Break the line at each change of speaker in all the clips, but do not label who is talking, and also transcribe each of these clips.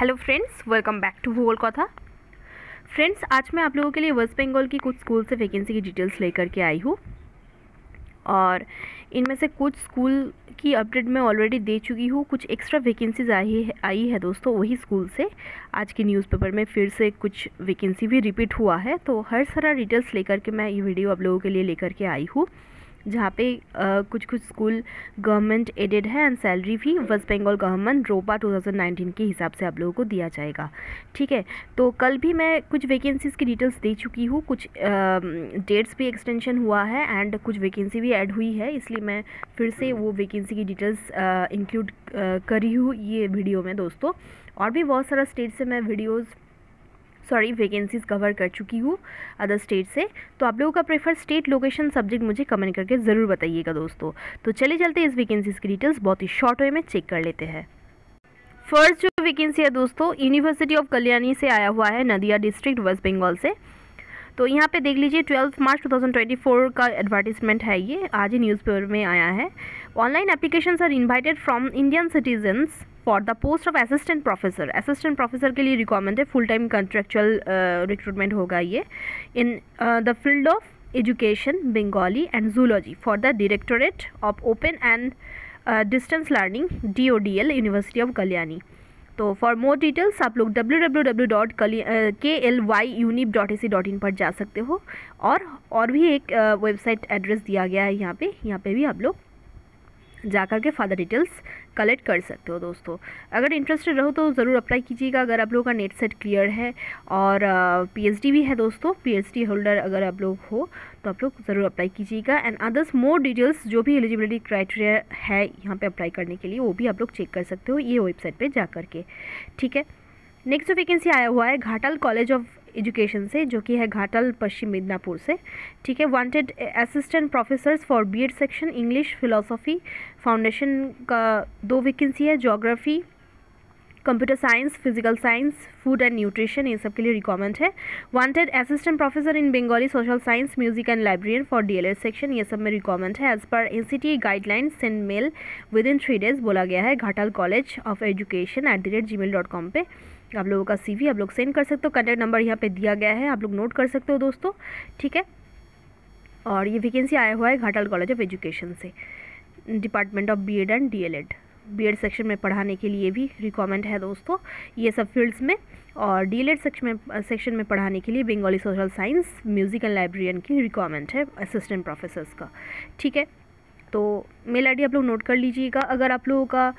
Hello friends, welcome back to Bhugol Katha. Friends, आज मैं आप लोगों के लिए वेस्ट बंगाल की कुछ स्कूल से वैकेंसी की डिटेल्स लेकर के आई हूँ और इनमें से कुछ स्कूल की अपडेट मैं ऑलरेडी दे चुकी हूँ। कुछ एक्स्ट्रा वैकेंसीज आई है दोस्तों, वही स्कूल से आज के न्यूज़पेपर में फिर से कुछ वैकेंसी भी रिपीट हुआ है। तो हर सारा डिटेल्स लेकर के मैं ये वीडियो आप लोगों के लिए लेकर के आई हूँ, जहाँ पे कुछ स्कूल गवर्नमेंट एडेड है एंड सैलरी भी वेस्ट बंगाल गवर्नमेंट रोपा 2019 के हिसाब से आप लोगों को दिया जाएगा। ठीक है, तो कल भी मैं कुछ वैकेंसीज़ की डिटेल्स दे चुकी हूँ, कुछ डेट्स भी एक्सटेंशन हुआ है एंड कुछ वैकेंसी भी ऐड हुई है, इसलिए मैं फिर से वो वैकेंसी की डिटेल्स इंक्लूड करी हूँ ये वीडियो में दोस्तों। और भी बहुत सारा स्टेट से मैं वैकेंसीज़ कवर कर चुकी हूँ अदर स्टेट से। तो आप लोगों का प्रेफर स्टेट, लोकेशन, सब्जेक्ट मुझे कमेंट करके ज़रूर बताइएगा दोस्तों। तो चलिए चलते हैं इस वैकेंसीज़ की डिटेल्स बहुत ही शॉर्ट वे में चेक कर लेते हैं। फर्स्ट जो वैकेंसी है दोस्तों, यूनिवर्सिटी ऑफ कल्याणी से आया हुआ है, नदिया डिस्ट्रिक्ट, वेस्ट बंगाल से। तो यहाँ पे देख लीजिए 12 मार्च 2024 का एडवर्टीजमेंट है, ये आज ही न्यूज़पेपर में आया है। Online applications are invited from Indian citizens for the post of assistant professor. Assistant professor के लिए रिक्वायरमेंट है, फुल टाइम कॉन्ट्रेक्चुअल रिक्रूटमेंट होगा ये in the field of education, Bengali and zoology for the directorate of open and distance learning DODL, university of Kalyani. तो for more details आप लोग www.klyunip.ac.in पर जा सकते हो और भी एक वेबसाइट एड्रेस दिया गया है यहाँ पे भी आप लोग जा कर के फर्दर डिटेल्स कलेक्ट कर सकते हो दोस्तों। अगर इंटरेस्टेड रहो तो ज़रूर अप्लाई कीजिएगा। अगर आप लोगों का नेट सेट क्लियर है और PhD भी है दोस्तों, PhD होल्डर अगर आप लोग हो तो आप लोग ज़रूर अप्लाई कीजिएगा। एंड अदर्स मोर डिटेल्स जो भी एलिजिबिलिटी क्राइटेरिया है यहाँ पे अप्लाई करने के लिए, वो भी आप लोग चेक कर सकते हो ये वेबसाइट पे जा कर के। ठीक है, नेक्स्ट जो वैकेंसी आया हुआ है घाटल कॉलेज ऑफ एजुकेशन से, जो कि है घाटल, पश्चिम मिदनापुर से। ठीक है, wanted assistant professors for BEd section, English, philosophy, foundation का 2 वैकेंसी है, geography, computer science, physical science, food and nutrition, ये सब के लिए रिक्वायरमेंट है। Wanted assistant professor in Bengali, social science, music and librarian for DLED section, ये सब में रिक्वायरमेंट है। As per NCT guideline send mail within 3 days बोला गया है। Ghatal college of education @gmail.com पे आप लोगों का CV आप लोग सेंड कर सकते हो। कॉन्टैक्ट नंबर यहाँ पे दिया गया है, आप लोग नोट कर सकते हो दोस्तों। ठीक है, और ये वैकेंसी आया हुआ है घाटल कॉलेज ऑफ एजुकेशन से, department of BEd and DLED। BEd section में पढ़ाने के लिए भी रिक्वायरमेंट है दोस्तों ये सब फील्ड्स में, और DLED सेक्शन में पढ़ाने के लिए Bengali, social science, music and librarian की रिक्वायरमेंट है असिस्टेंट प्रोफेसर्स का। ठीक है, तो मेल ID आप लोग नोट कर लीजिएगा। अगर आप लोगों का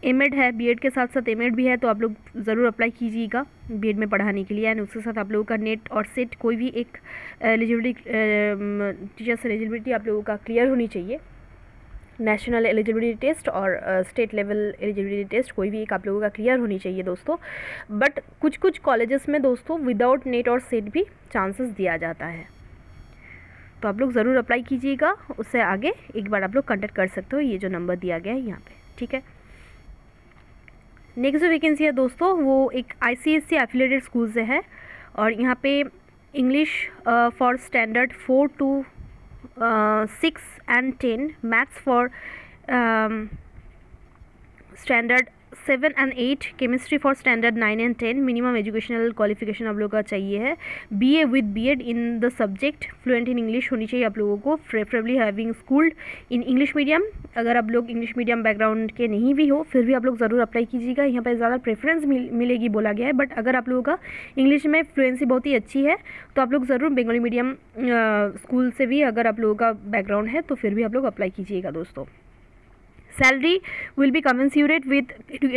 MAd है, BEd के साथ साथ MAd भी है, तो आप लोग ज़रूर अप्लाई कीजिएगा BEd में पढ़ाने के लिए। एंड उसके साथ आप लोगों का नेट और सेट कोई भी एक एलिजिबिलिटी, टीचर्स एलिजिबिलिटी आप लोगों का क्लियर होनी चाहिए। नेशनल एलिजिबिलिटी टेस्ट और स्टेट लेवल एलिजिबिलिटी टेस्ट कोई भी एक आप लोगों का क्लियर होनी चाहिए दोस्तों। बट कुछ कॉलेजेस में दोस्तों विदाउट नेट और सेट भी चांसेस दिया जाता है, तो आप लोग ज़रूर अप्लाई कीजिएगा। उससे आगे एक बार आप लोग कॉन्टैक्ट कर सकते हो, ये जो नंबर दिया गया है यहाँ पे। ठीक है, नेक्स्ट जो वैकेंसी है दोस्तों वो एक ICSE एफिलिएटेड स्कूल से है, और यहाँ पे English for standard 4 to 6 and 10, maths for standard 7 and 8, chemistry for standard 9 and 10। Minimum educational qualification आप लोगों का चाहिए है BA with BEd in the subject, fluent in English होनी चाहिए आप लोगों को, preferably having schooled in English medium. अगर आप लोग इंग्लिश मीडियम बैकग्राउंड के नहीं भी हो फिर भी आप लोग ज़रूर अप्लाई कीजिएगा। यहाँ पर ज़्यादा प्रेफरेंस मिलेगी बोला गया है, बट अगर आप लोगों का इंग्लिश में फ्लुएंसी बहुत ही अच्छी है तो आप लोग ज़रूर बंगाली मीडियम स्कूल से भी अगर आप लोगों का बैकग्राउंड है तो फिर भी आप लोग अप्लाई कीजिएगा दोस्तों। Salary will be commensurate with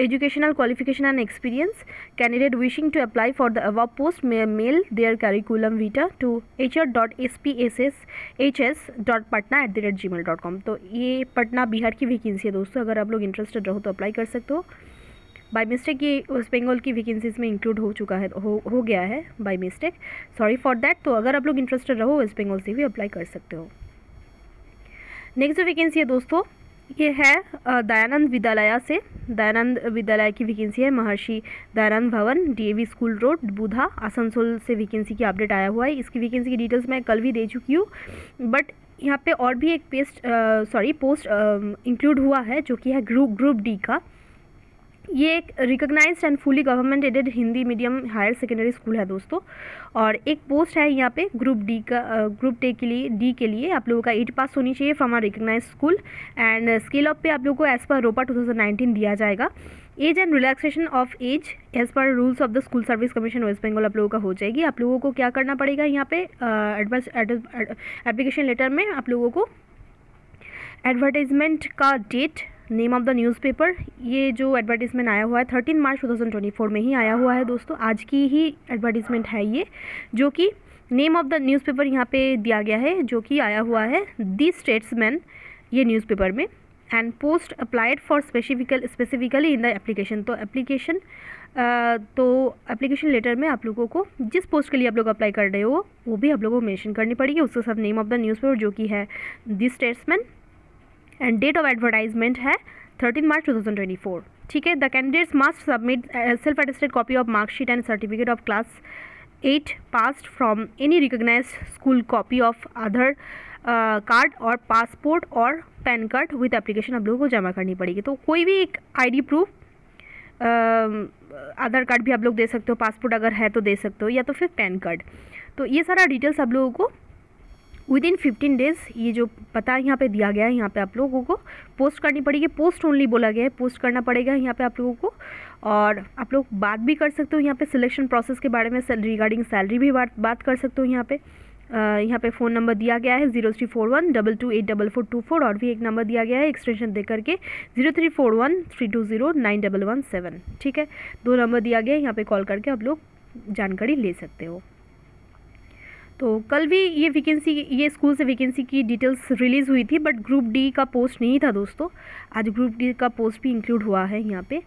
educational qualification and experience. Candidate wishing to apply for the above post may mail their curriculum vitae to hr.spsshs.patna@gmail.com। तो ये पटना बिहार की वैकेंसी है दोस्तों, अगर आप लोग इंटरेस्टेड रहो तो अप्लाई कर सकते हो। बाय मिस्टेक ये वेस्ट बंगाल की वैकेंसीज में इंक्लूड हो चुका है, हो गया है by mistake, sorry for that. तो अगर आप लोग इंटरेस्टेड रहो वेस्ट बंगाल से भी अप्लाई कर सकते हो। नेक्स्ट जो वैकेंसी है दोस्तों ये है दयानंद विद्यालय से, दयानंद विद्यालय की वैकेंसी है, महर्षि दयानंद भवन, DAV स्कूल रोड, बुधा, आसनसोल से वैकेंसी की अपडेट आया हुआ है। इसकी वैकेंसी की डिटेल्स मैं कल भी दे चुकी हूँ, बट यहाँ पे और भी एक पोस्ट इंक्लूड हुआ है जो कि है ग्रुप D का। ये एक recognised and fully government aided Hindi medium higher secondary school है दोस्तों। और एक पोस्ट है यहाँ पे ग्रुप डी के लिए आप लोगों का 8 पास होनी चाहिए from a recognised school. And scale up पे आप लोगों को एज पर रोपा 2019 दिया जाएगा। Age and relaxation of age as per rules of the school service commission West Bengal आप लोगों का हो जाएगी। आप लोगों को क्या करना पड़ेगा यहाँ पे एप्लीकेशन लेटर में आप लोगों को एडवर्टाइजमेंट का date, name of the newspaper, ये जो एडवर्टीज़मेंट आया हुआ है 13 मार्च 2024 में ही आया हुआ है दोस्तों। आज की ही एडवर्टीज़मेंट है ये, जो कि नेम ऑफ द न्यूज़पेपर यहाँ पे दिया गया है, जो कि आया हुआ है दी स्टेट्समैन ये न्यूज़पेपर में। And post applied for specifically in the application. तो एप्लीकेशन लेटर में आप लोगों को जिस पोस्ट के लिए आप लोग अप्लाई कर रहे हो वो भी आप लोगों को मेंशन करनी पड़ेगी, उसके साथ नेम ऑफ द न्यूज़पेपर जो कि है the Statesman. And date of advertisement है 13 मार्च 2024। ठीक है। The candidates must submit self attested copy of marksheet and certificate of class 8 passed from any recognized school, copy of Aadhaar card और passport और PAN card with application आप लोगों को जमा करनी पड़ेगी। तो कोई भी एक आईडी प्रूफ, आधार कार्ड भी आप लोग दे सकते हो, पासपोर्ट अगर है तो दे सकते हो, या तो फिर पैन कार्ड। तो ये सारा डिटेल्स आप लोगों को विदिन 15 डेज़, ये जो पता यहाँ पे दिया गया है यहाँ पे आप लोगों को पोस्ट करनी पड़ेगी। पोस्ट ओनली बोला गया है, पोस्ट करना पड़ेगा यहाँ पे आप लोगों को। और आप लोग बात भी कर सकते हो यहाँ पे सिलेक्शन प्रोसेस के बारे में, रिगार्डिंग सैलरी भी बात कर सकते हो यहाँ पे। यहाँ पे फ़ोन नंबर दिया गया है 0341228444 और भी एक नंबर दिया गया है एक्सटेंशन दे करके 0341320917। ठीक है, 2 नंबर दिया गया है, यहाँ पे कॉल करके आप लोग जानकारी ले सकते हो। तो कल भी ये स्कूल से वैकेंसी की डिटेल्स रिलीज़ हुई थी, बट ग्रुप डी का पोस्ट नहीं था दोस्तों। आज ग्रुप डी का पोस्ट भी इंक्लूड हुआ है यहाँ पे।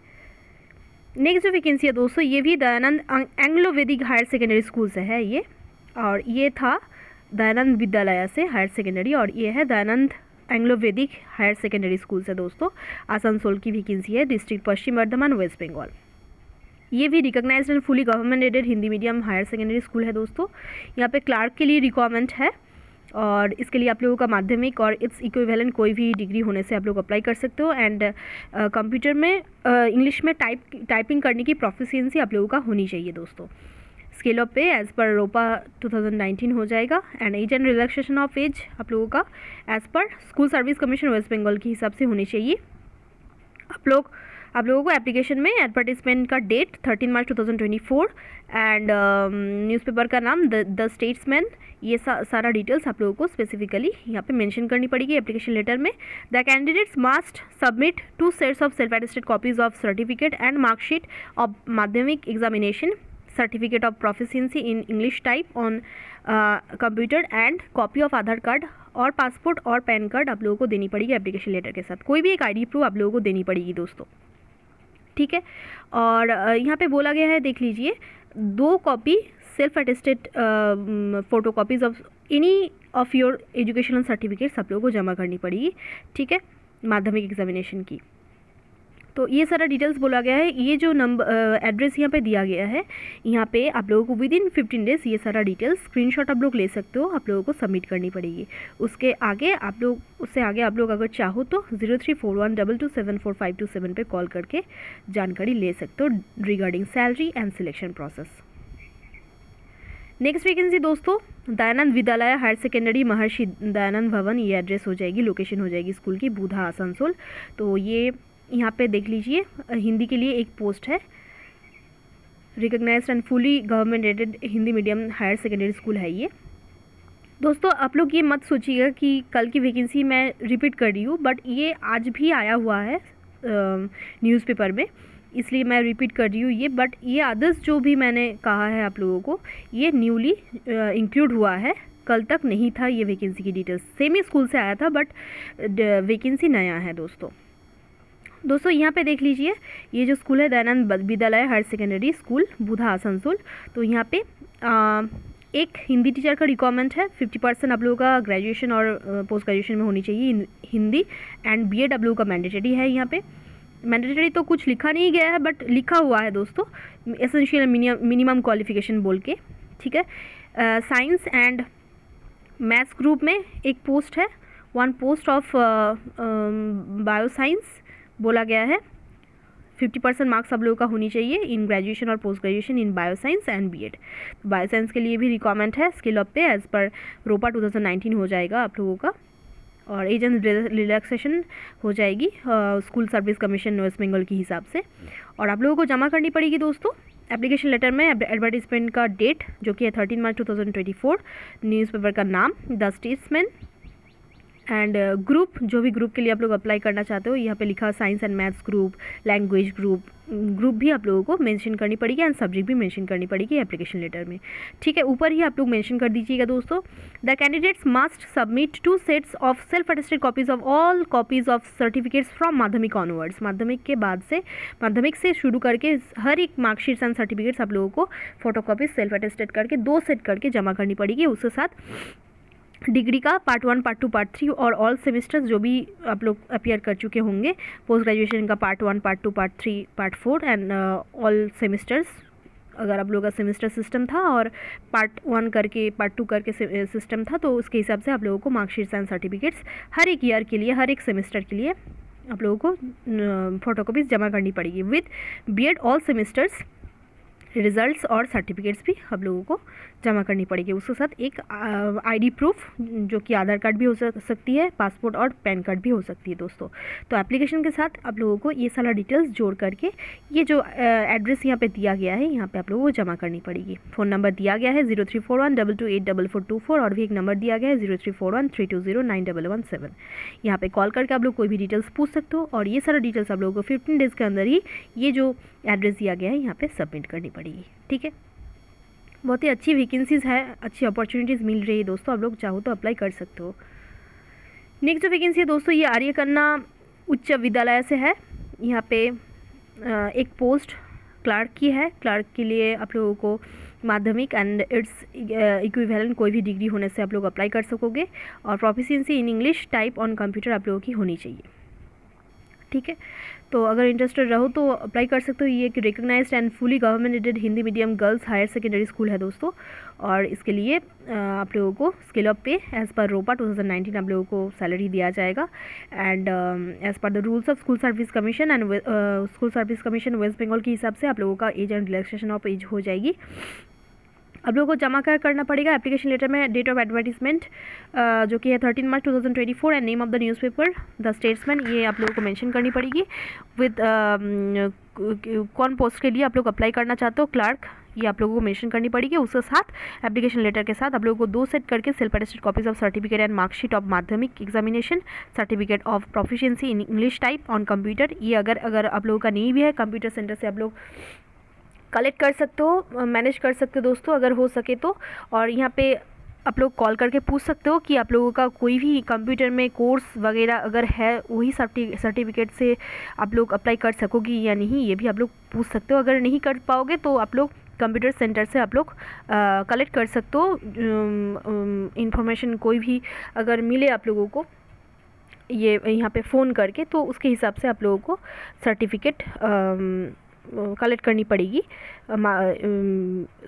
नेक्स्ट जो वैकेंसी है दोस्तों, ये भी Dayanand Anglo Vedic higher secondary school से है ये, और ये था दयानंद विद्यालय से हायर सेकेंडरी, और ये है Dayanand Anglo Vedic higher secondary school से दोस्तों। आसनसोल की वैकेंसी है, डिस्ट्रिक्ट पश्चिम बर्धमान, वेस्ट बंगाल। ये भी recognised and fully government aided Hindi medium higher secondary school है दोस्तों। यहाँ पे क्लार्क के लिए रिक्वायरमेंट है, और इसके लिए आप लोगों का माध्यमिक और इट्स इक्विवेलेंट कोई भी डिग्री होने से आप लोग अप्लाई कर सकते हो। एंड कंप्यूटर में इंग्लिश में टाइपिंग करने की प्रोफिशिएंसी आप लोगों का होनी चाहिए दोस्तों। स्केल अप पे एज़ पर रोपा 2019 हो जाएगा। And age and relaxation of age आप लोगों का as per school service commission West Bengal के हिसाब से होनी चाहिए। आप लोगों को एप्लीकेशन में एडवर्टीजमेंट का डेट 13 मार्च 2024 एंड न्यूज़पेपर का नाम द स्टेट्समैन, ये सारा डिटेल्स आप लोगों को स्पेसिफिकली यहाँ पे मेंशन करनी पड़ेगी एप्लीकेशन लेटर में। The candidates must submit 2 sets of self attested copies of certificate and marksheet of माध्यमिक examination, certificate of proficiency in English type on computer and copy of Aadhaar card और passport और PAN card आप लोगों को देनी पड़ेगी application letter के साथ। कोई भी एक आईडी प्रूफ आप लोगों को देनी पड़ेगी दोस्तों। ठीक है, और यहाँ पे बोला गया है, देख लीजिए, 2 copy self attested photo copies of any of your educational certificates आप लोगों को जमा करनी पड़ेगी। ठीक है, माध्यमिक एग्जामिनेशन की। तो ये सारा डिटेल्स बोला गया है। ये जो एड्रेस यहाँ पे दिया गया है, यहाँ पे आप लोगों को विदिन 15 डेज़ ये सारा डिटेल्स स्क्रीनशॉट आप लोग ले सकते हो, आप लोगों को सबमिट करनी पड़ेगी। उससे आगे आप लोग अगर चाहो तो 034122745527 पे कॉल करके जानकारी ले सकते हो regarding salary and selection process. Next vacancy दोस्तों, दयानंद विद्यालय हायर सेकेंडरी महर्षि दयानंद भवन, ये एड्रेस हो जाएगी, लोकेशन हो जाएगी स्कूल की बूधा आसनसोल। तो ये यहाँ पे देख लीजिए, हिंदी के लिए एक पोस्ट है, recognised and fully government aided Hindi medium higher secondary school है ये दोस्तों। आप लोग ये मत सोचिएगा कि कल की वैकेंसी मैं रिपीट कर रही हूँ, बट ये आज भी आया हुआ है न्यूज़पेपर में, इसलिए मैं रिपीट कर रही हूँ ये। बट ये अदर्स जो भी मैंने कहा है आप लोगों को, ये न्यूली इंक्लूड हुआ है, कल तक नहीं था ये वैकेंसी की डिटेल्स। सेम ही स्कूल से आया था, बट वैकेंसी नया है दोस्तों। यहाँ पे देख लीजिए, ये जो स्कूल है दयानंद विद्यालय हायर सेकेंडरी स्कूल बूधा आसनसोल। तो यहाँ पे एक हिंदी टीचर का रिक्वायरमेंट है, 50% आप लोगों का ग्रेजुएशन और पोस्ट ग्रेजुएशन में होनी चाहिए हिंदी, एंड BA आप लोगों का मैंडेटरी है। यहाँ पे मैंडेटरी तो कुछ लिखा नहीं गया है, बट लिखा हुआ है दोस्तों एसेंशियल मिनिमम क्वालिफिकेशन बोल के। ठीक है, साइंस एंड मैथ्स ग्रुप में एक पोस्ट है, 1 पोस्ट ऑफ बायो साइंस बोला गया है। 50% मार्क्स आप लोगों का होनी चाहिए इन ग्रेजुएशन और post graduation in bioscience and B Ed. Bioscience के लिए भी रिक्वायरमेंट है स्किल अप पे एज़ पर रोपा 2019 हो जाएगा आप लोगों का, और एज एंड रिलैक्सेशन हो जाएगी school service commission West Bengal के हिसाब से। और आप लोगों को जमा करनी पड़ेगी दोस्तों एप्लीकेशन लेटर में एडवर्टीजमेंट का डेट जो कि है 13 मार्च 2024, न्यूज़पेपर का नाम द स्टेट्समैन, एंड ग्रुप, जो भी ग्रुप के लिए आप लोग अप्लाई करना चाहते हो यहाँ पे लिखा science and maths group, language group भी आप लोगों को मेंशन करनी पड़ेगी एंड सब्जेक्ट भी मेंशन करनी पड़ेगी एप्लीकेशन लेटर में। ठीक है, ऊपर ही आप लोग मेंशन कर दीजिएगा दोस्तों, the candidates must submit 2 sets of self attested copies of all copies of certificates from माध्यमिक ऑनवर्ड्स। माध्यमिक के बाद से, माध्यमिक से शुरू करके हर एक मार्कशीट्स एंड सर्टिफिकेट्स आप लोगों को फोटोकॉपी सेल्फ अटेस्टेड करके 2 सेट करके जमा करनी पड़ेगी। उसके साथ डिग्री का पार्ट 1, पार्ट 2, पार्ट 3 और ऑल सेमेस्टर्स जो भी आप लोग अपीयर कर चुके होंगे, पोस्ट ग्रेजुएशन का part 1, part 2, part 3, part 4 and all semesters, अगर आप लोगों का सेमेस्टर सिस्टम था और पार्ट 1 करके पार्ट 2 करके सिस्टम था तो उसके हिसाब से आप लोगों को मार्कशीट्स एंड सर्टिफिकेट्स हर एक ईयर के लिए, हर एक सेमेस्टर के लिए आप लोगों को फोटोकॉपीज जमा करनी पड़ेगी with B Ed all semesters results और सर्टिफिकेट्स भी आप लोगों को जमा करनी पड़ेगी। उसके साथ एक आईडी प्रूफ जो कि आधार कार्ड भी हो सकती है, पासपोर्ट और पैन कार्ड भी हो सकती है दोस्तों। तो एप्लीकेशन के साथ आप लोगों को ये सारा डिटेल्स जोड़ करके ये जो एड्रेस यहाँ पे दिया गया है यहाँ पे आप लोगों को जमा करनी पड़ेगी। फ़ोन नंबर दिया गया है 0341228444 और भी एक नंबर दिया गया है 034132091117। यहाँ पे कॉल करके आप लोग कोई भी डिटेल्स पूछ सकते हो और ये सारा डिटेल्स आप लोगों को 15 डेज़ के अंदर ही ये जो एड्रेस दिया गया है यहाँ पे सबमिट करनी पड़ेगी। ठीक है, बहुत ही अच्छी वैकेंसीज़ है, अच्छी अपॉर्चुनिटीज़ मिल रही है दोस्तों, आप लोग चाहो तो अप्लाई कर सकते हो। नेक्स्ट जो वैकेंसी है दोस्तों ये आर्य कन्या उच्च विद्यालय से है। यहाँ पे एक पोस्ट क्लर्क की है। क्लर्क के लिए आप लोगों को माध्यमिक एंड इट्स इक्विवेलेंट कोई भी डिग्री होने से आप लोग अप्लाई कर सकोगे और proficiency in English type on computer आप लोगों की होनी चाहिए। ठीक है, तो अगर इंटरेस्टेड रहो तो अप्लाई कर सकते हो। ये एक recognised and fully government aided Hindi medium girls higher secondary school है दोस्तों, और इसके लिए आप लोगों को स्किल अप पे एज़ पर रोपा 2019 आप लोगों को सैलरी दिया जाएगा and as per the rules of school service commission and school service commission West Bengal के हिसाब से आप लोगों का age and relaxation of age हो जाएगी। आप लोगों को जमा करना पड़ेगा एप्लीकेशन लेटर में डेट ऑफ एडवर्टीजमेंट जो कि है 13 March 2024 and name of the newspaper the Statesman, ये आप लोगों को मेंशन करनी पड़ेगी विद कौन पोस्ट के लिए आप लोग अप्लाई करना चाहते हो, क्लर्क, ये आप लोगों को मेंशन करनी पड़ेगी। उसके साथ एप्लीकेशन लेटर के साथ आप लोगों को 2 सेट करके self attested copies of certificate and marksheet of माध्यमिक examination, certificate of proficiency in English type on computer, ये अगर आप लोगों का नहीं भी है कंप्यूटर सेंटर से आप लोग कलेक्ट कर सकते हो, मैनेज कर सकते हो दोस्तों अगर हो सके तो। और यहाँ पे आप लोग कॉल करके पूछ सकते हो कि आप लोगों का कोई भी कंप्यूटर में कोर्स वगैरह अगर है वही सर्टिफिकेट से आप लोग अप्लाई कर सकोगे या नहीं, ये भी आप लोग पूछ सकते हो। अगर नहीं कर पाओगे तो आप लोग कंप्यूटर सेंटर से आप लोग कलेक्ट कर सकते हो इंफॉर्मेशन, कोई भी अगर मिले आप लोगों को ये यहाँ पे फ़ोन करके तो उसके हिसाब से आप लोगों को सर्टिफिकेट कलेक्ट करनी पड़ेगी,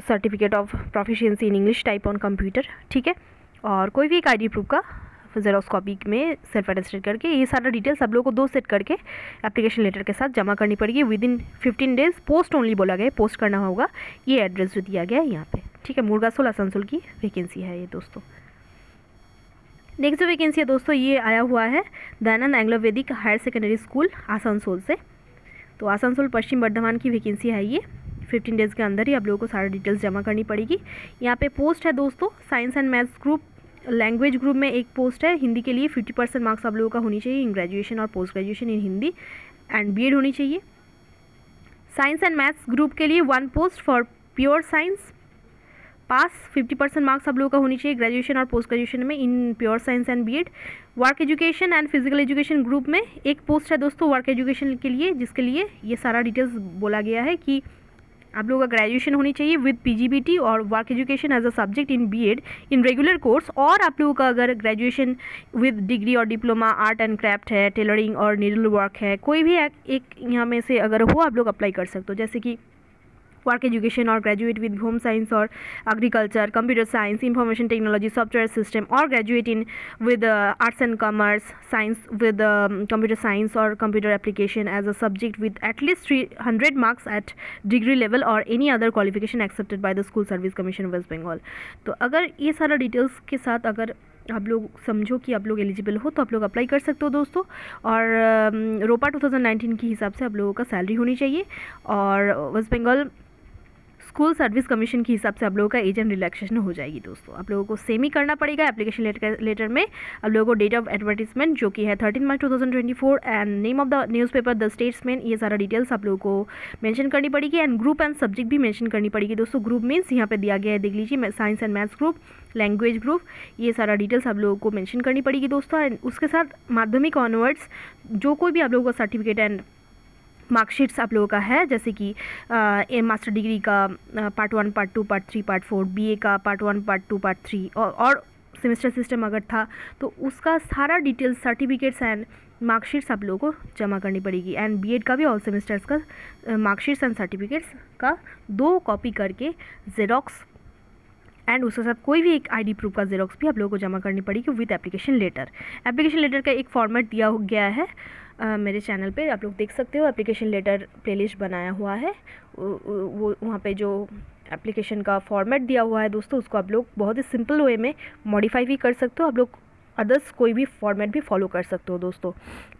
certificate of proficiency in English type on computer. ठीक है, और कोई भी एक आईडी प्रूफ का जेरॉक्स कॉपी में सेल्फ अटेस्टेड करके ये सारा डिटेल्स आप लोगों को 2 सेट करके एप्लीकेशन लेटर के साथ जमा करनी पड़ेगी with in 15 days. Post only बोला गया है, पोस्ट करना होगा। ये एड्रेस जो दिया गया है यहाँ पे। ठीक है, मुर्गासोल आसनसोल की वैकेंसी है ये दोस्तों। नेक्स्ट जो वैकेंसी है दोस्तों ये आया हुआ है Dayanand Anglo Vedic higher secondary school Asansol से। तो आसनसोल पश्चिम बर्धमान की वैकेंसी है ये। 15 डेज़ के अंदर ही आप लोगों को सारा डिटेल्स जमा करनी पड़ेगी। यहाँ पे पोस्ट है दोस्तों science and maths group, language group में एक पोस्ट है। हिंदी के लिए 50% मार्क्स आप लोगों का होनी चाहिए इन ग्रेजुएशन और post graduation in Hindi and B Ed होनी चाहिए। साइंस एंड मैथ्स ग्रुप के लिए 1 post for pure science, pass 50% marks आप लोगों का होनी चाहिए ग्रेजुएशन और पोस्ट ग्रेजुएशन में in pure science and B Ed. Work education and physical education group में एक पोस्ट है दोस्तों वर्क एजुकेशन के लिए, जिसके लिए ये सारा डिटेल्स बोला गया है कि आप लोगों का ग्रेजुएशन होनी चाहिए विद पीजीबीटी और work education as a subject in B Ed in regular course, और आप लोगों का अगर ग्रेजुएशन विद डिग्री और डिप्लोमा आर्ट एंड क्राफ्ट है, टेलरिंग और नीडल वर्क है, कोई भी एक यहाँ में से अगर हो आप लोग अप्लाई कर सकते हो। जैसे कि वर्क एजुकेशन और ग्रेजुएट विद होम साइंस और agriculture, computer science, information technology, software system और graduate in with arts and commerce, science with computer science or computer application as a subject with at least 300 marks at degree level or any other qualification accepted by the School Service Commission West Bengal। तो अगर ये सारा details के साथ अगर आप लोग समझो कि आप लोग एलिजिबल हो तो आप लोग अप्लाई कर सकते हो दोस्तों। और रोपा 2019 के हिसाब से आप लोगों का सैलरी होनी चाहिए और West Bengal school service commission के हिसाब से आप लोगों का एज एंड रिलैक्सेशन हो जाएगी दोस्तों। आप लोगों को सेम ही करना पड़ेगा। एप्लीकेशन लेटर में आप लोगों को डेट ऑफ एडवर्टीजमेंट जो कि है 13 March 2024 and name of the newspaper the Statesman, ये सारा डिटेल्स आप लोगों को मेंशन करनी पड़ेगी। एंड ग्रुप एंड सब्जेक्ट भी मेंशन करनी पड़ेगी दोस्तों। ग्रुप मीन्स यहाँ पे दिया गया है, देख लीजिए, science and maths group, language group, ये सारा डिटेल्स आप लोगों को मेंशन करनी पड़ेगी दोस्तों। एंड उसके साथ माध्यमिक ऑनवर्ड्स जो कोई भी आप लोगों का सर्टिफिकेट एंड मार्कशीट्स आप लोगों का है, जैसे कि मास्टर डिग्री का part 1, part 2, part 3, part 4, BA का पार्ट 1, पार्ट 2, पार्ट 3 और सेमेस्टर सिस्टम अगर था तो उसका सारा डिटेल्स, सर्टिफिकेट्स एंड मार्कशीट्स आप लोगों को जमा करनी पड़ेगी। एंड बीएड का भी ऑल सेमेस्टर्स का मार्कशीट्स एंड सर्टिफिकेट्स का 2 कॉपी करके जेरोक्स एंड उसके साथ कोई भी एक आईडी प्रूफ का जेरोक्स भी आप लोगों को जमा करनी पड़ेगी with application letter. Application letter का एक फॉर्मेट दिया गया है मेरे चैनल पे, आप लोग देख सकते हो। एप्लीकेशन लेटर प्लेलिस्ट बनाया हुआ है, वो वहाँ पे जो एप्लीकेशन का फॉर्मेट दिया हुआ है दोस्तों, उसको आप लोग बहुत ही सिंपल वे में मॉडिफाई भी कर सकते हो। आप लोग अदर्स कोई भी फॉर्मेट भी फॉलो कर सकते हो दोस्तों,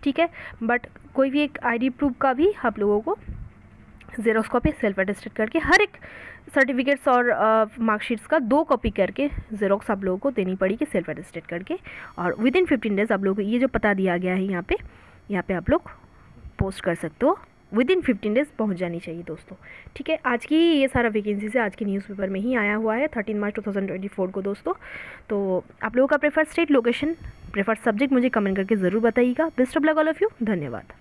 ठीक है। बट कोई भी एक आईडी प्रूफ का भी आप लोगों को जेरोक्स कॉपी सेल्फ अटेस्टेड करके हर एक सर्टिफिकेट्स और मार्कशीट्स का 2 कॉपी करके जेरोक्स आप लोगों को देनी पड़ेगी सेल्फ अटेस्टेड करके। और विद इन 15 डेज आप लोगों को ये जो पता दिया गया है यहाँ पे आप लोग पोस्ट कर सकते हो। विद इन 15 डेज पहुँच जानी चाहिए दोस्तों, ठीक है। आज की ये सारा वैकेंसी से आज की न्यूज़पेपर में ही आया हुआ है 13 मार्च 2024 को दोस्तों। तो आप लोगों का preferred state, location, preferred subject मुझे कमेंट करके ज़रूर बताइएगा। Best of luck all of you, धन्यवाद।